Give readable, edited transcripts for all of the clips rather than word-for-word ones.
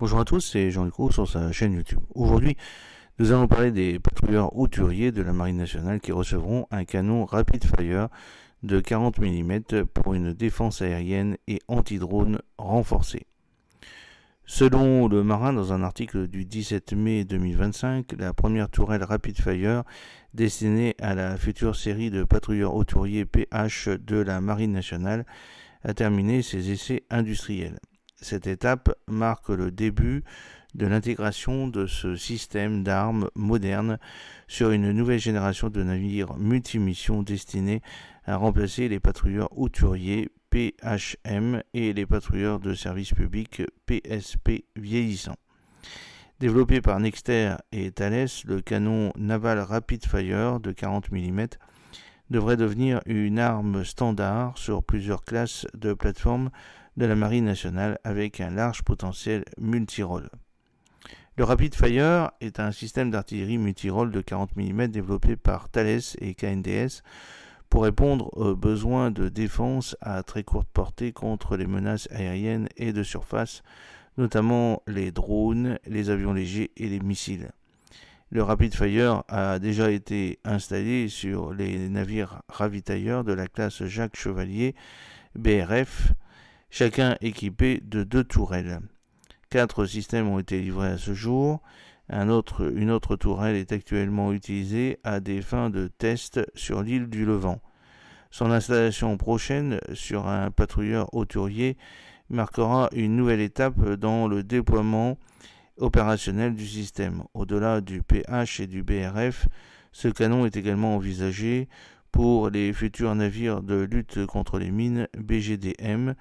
Bonjour à tous, c'est Jean Lucroux sur sa chaîne YouTube. Aujourd'hui, nous allons parler des patrouilleurs hauturiers de la Marine nationale qui recevront un canon Rapid Fire de 40 mm pour une défense aérienne et anti-drone renforcée. Selon le marin, dans un article du 17 mai 2025, la première tourelle Rapid Fire destinée à la future série de patrouilleurs hauturiers PH de la Marine nationale a terminé ses essais industriels. Cette étape marque le début de l'intégration de ce système d'armes moderne sur une nouvelle génération de navires multimissions destinés à remplacer les patrouilleurs hauturiers PHM et les patrouilleurs de service public PSP vieillissants. Développé par Nexter et Thales, le canon naval Rapid Fire de 40 mm devrait devenir une arme standard sur plusieurs classes de plateformes de la Marine nationale avec un large potentiel multirôle. Le Rapid Fire est un système d'artillerie multirôle de 40 mm développé par Thales et KNDS pour répondre aux besoins de défense à très courte portée contre les menaces aériennes et de surface, notamment les drones, les avions légers et les missiles. Le Rapid Fire a déjà été installé sur les navires ravitailleurs de la classe Jacques Chevalier BRF, chacun équipé de 2 tourelles. 4 systèmes ont été livrés à ce jour. Une autre tourelle est actuellement utilisée à des fins de test sur l'île du Levant. Son installation prochaine sur un patrouilleur hauturier marquera une nouvelle étape dans le déploiement opérationnel du système. Au-delà du PH et du BRF, ce canon est également envisagé pour les futurs navires de lutte contre les mines BGDM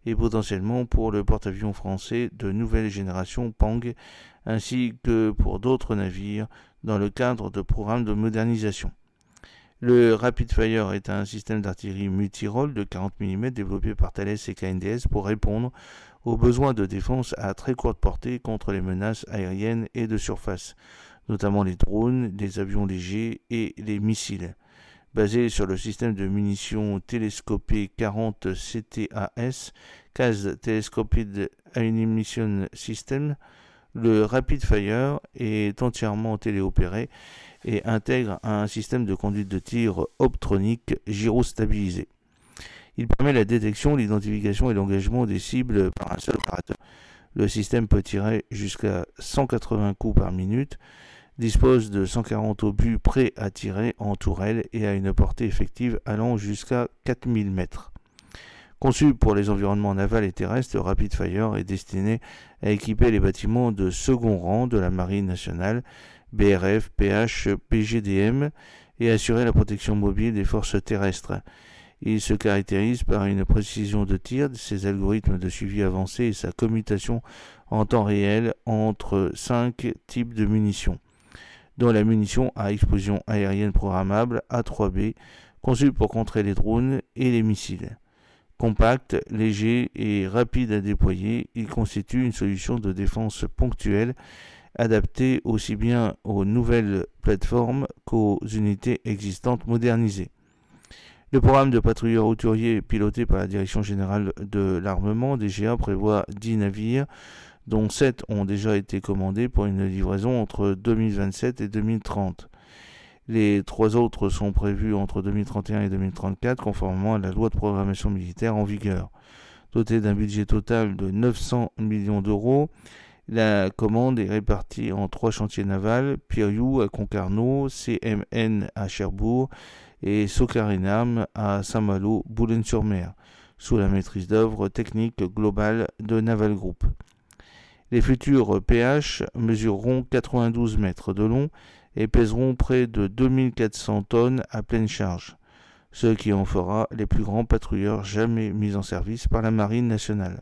et potentiellement pour le porte-avions français de nouvelle génération Pang, ainsi que pour d'autres navires dans le cadre de programmes de modernisation. Le Rapid Fire est un système d'artillerie multirôle de 40 mm développé par Thales et KNDS pour répondre aux besoins de défense à très courte portée contre les menaces aériennes et de surface, notamment les drones, les avions légers et les missiles. Basé sur le système de munitions télescopées 40 CTAS, Case Telescoped Ammunition System, le Rapid Fire est entièrement téléopéré et intègre un système de conduite de tir optronique gyrostabilisé. Il permet la détection, l'identification et l'engagement des cibles par un seul opérateur. Le système peut tirer jusqu'à 180 coups par minute, dispose de 140 obus prêts à tirer en tourelle et a une portée effective allant jusqu'à 4000 mètres. Conçu pour les environnements navals et terrestres, le Rapid Fire est destiné à équiper les bâtiments de second rang de la Marine nationale, BRF, PH, BGDM, et assurer la protection mobile des forces terrestres. Il se caractérise par une précision de tir, ses algorithmes de suivi avancés et sa commutation en temps réel entre 5 types de munitions, dont la munition à explosion aérienne programmable A3B, conçue pour contrer les drones et les missiles. Compact, léger et rapide à déployer, il constitue une solution de défense ponctuelle adaptée aussi bien aux nouvelles plateformes qu'aux unités existantes modernisées. Le programme de patrouilleurs hauturiers piloté par la Direction générale de l'armement, DGA, prévoit 10 navires, dont 7 ont déjà été commandés pour une livraison entre 2027 et 2030. Les 3 autres sont prévus entre 2031 et 2034, conformément à la loi de programmation militaire en vigueur. Doté d'un budget total de 900 millions d'euros, la commande est répartie en 3 chantiers navals, Piriou à Concarneau, CMN à Cherbourg et Socarinam à Saint-Malo, Boulogne-sur-Mer, sous la maîtrise d'œuvre technique globale de Naval Group. Les futurs PH mesureront 92 mètres de long et pèseront près de 2400 tonnes à pleine charge, ce qui en fera les plus grands patrouilleurs jamais mis en service par la Marine nationale.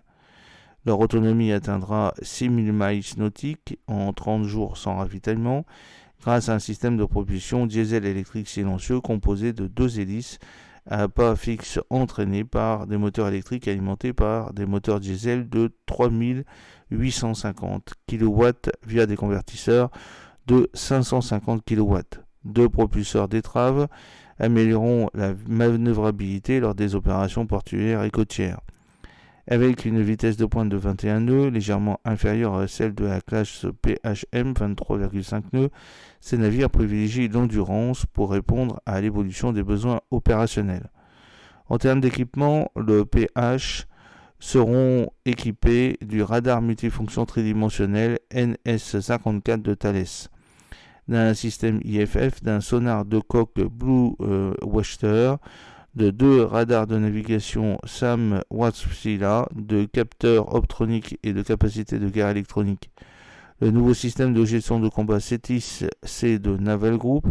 Leur autonomie atteindra 6000 miles nautiques en 30 jours sans ravitaillement, grâce à un système de propulsion diesel électrique silencieux composé de 2 hélices à pas fixe entraînées par des moteurs électriques alimentés par des moteurs diesel de 3850 kW via des convertisseurs de 550 kW. 2 propulseurs d'étrave amélioreront la manœuvrabilité lors des opérations portuaires et côtières. avec une vitesse de pointe de 21 nœuds, légèrement inférieure à celle de la classe PHM, 23,5 nœuds. Ces navires privilégient l'endurance pour répondre à l'évolution des besoins opérationnels. En termes d'équipement, le PH seront équipés du radar multifonction tridimensionnel NS54 de Thales, d'un système IFF, d'un sonar de coque Blue Waster, de 2 radars de navigation SAM Wärtsilä, de capteurs optroniques et de capacités de guerre électronique. Le nouveau système de gestion de combat CETIS-C de Naval Group,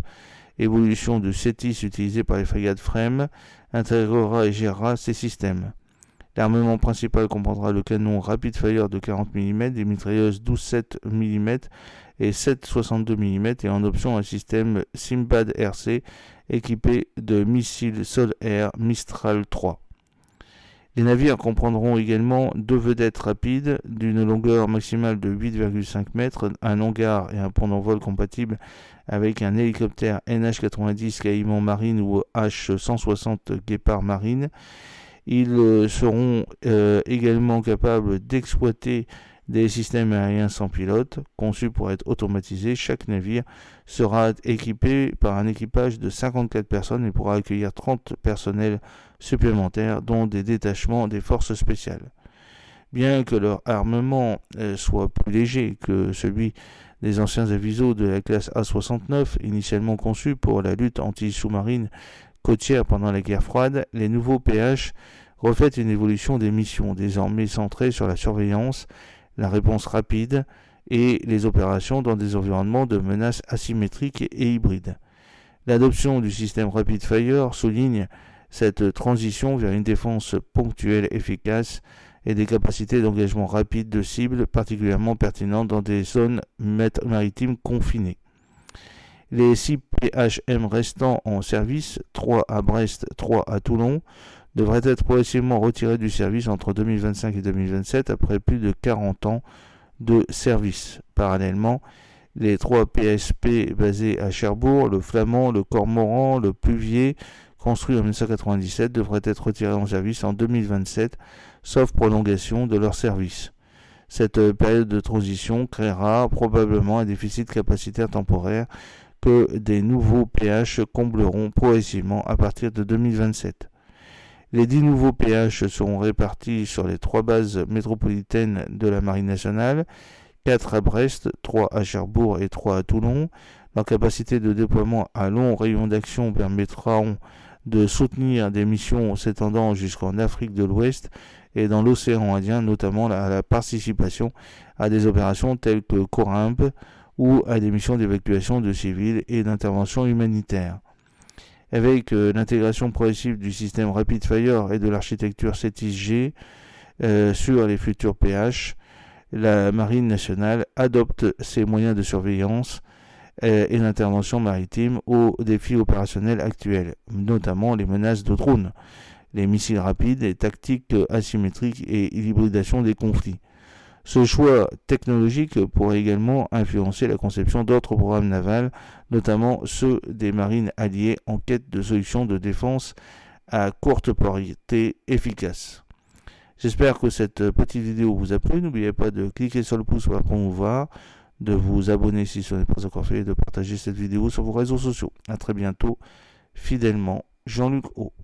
évolution du CETIS utilisé par les frégates FREMM, intégrera et gérera ces systèmes. L'armement principal comprendra le canon Rapid Fire de 40 mm, des mitrailleuses 12,7 mm et 7,62 mm et en option un système Simbad RC équipé de missiles sol-air Mistral 3. Les navires comprendront également 2 vedettes rapides d'une longueur maximale de 8,5 mètres, un hangar et un pont d'envol compatibles avec un hélicoptère NH-90 Caïman Marine ou H-160 Guépard Marine. Ils seront également capables d'exploiter des systèmes aériens sans pilote, conçus pour être automatisés. Chaque navire sera équipé par un équipage de 54 personnes et pourra accueillir 30 personnels supplémentaires, dont des détachements des forces spéciales. Bien que leur armement soit plus léger que celui des anciens avisos de la classe A69, initialement conçus pour la lutte anti-sous-marine côtière pendant la guerre froide, les nouveaux PH reflètent une évolution des missions, désormais centrées sur la surveillance, la réponse rapide et les opérations dans des environnements de menaces asymétriques et hybrides. L'adoption du système Rapid Fire souligne cette transition vers une défense ponctuelle efficace et des capacités d'engagement rapide de cibles particulièrement pertinentes dans des zones maritimes confinées. Les 6 PHM restants en service, 3 à Brest, 3 à Toulon, devraient être progressivement retirés du service entre 2025 et 2027 après plus de 40 ans de service. Parallèlement, les 3 PSP basés à Cherbourg, le Flamand, le Cormoran, le Pluvier, construits en 1997, devraient être retirés en service en 2027, sauf prolongation de leur service. Cette période de transition créera probablement un déficit capacitaire temporaire que des nouveaux PH combleront progressivement à partir de 2027. Les 10 nouveaux PH seront répartis sur les 3 bases métropolitaines de la Marine nationale, 4 à Brest, 3 à Cherbourg et 3 à Toulon. Leur capacité de déploiement à long rayon d'action permettra de soutenir des missions s'étendant jusqu'en Afrique de l'Ouest et dans l'océan Indien, notamment à la participation à des opérations telles que Corymbe ou à des missions d'évacuation de civils et d'intervention humanitaire. Avec l'intégration progressive du système Rapid Fire et de l'architecture CETIS-G sur les futurs PH, la Marine nationale adopte ses moyens de surveillance et d'intervention maritime aux défis opérationnels actuels, notamment les menaces de drones, les missiles rapides, les tactiques asymétriques et l'hybridation des conflits. Ce choix technologique pourrait également influencer la conception d'autres programmes navals, notamment ceux des marines alliées en quête de solutions de défense à courte portée efficaces. J'espère que cette petite vidéo vous a plu. N'oubliez pas de cliquer sur le pouce pour la promouvoir, de vous abonner si ce n'est pas encore fait et de partager cette vidéo sur vos réseaux sociaux. A très bientôt, fidèlement, Jean-Luc O.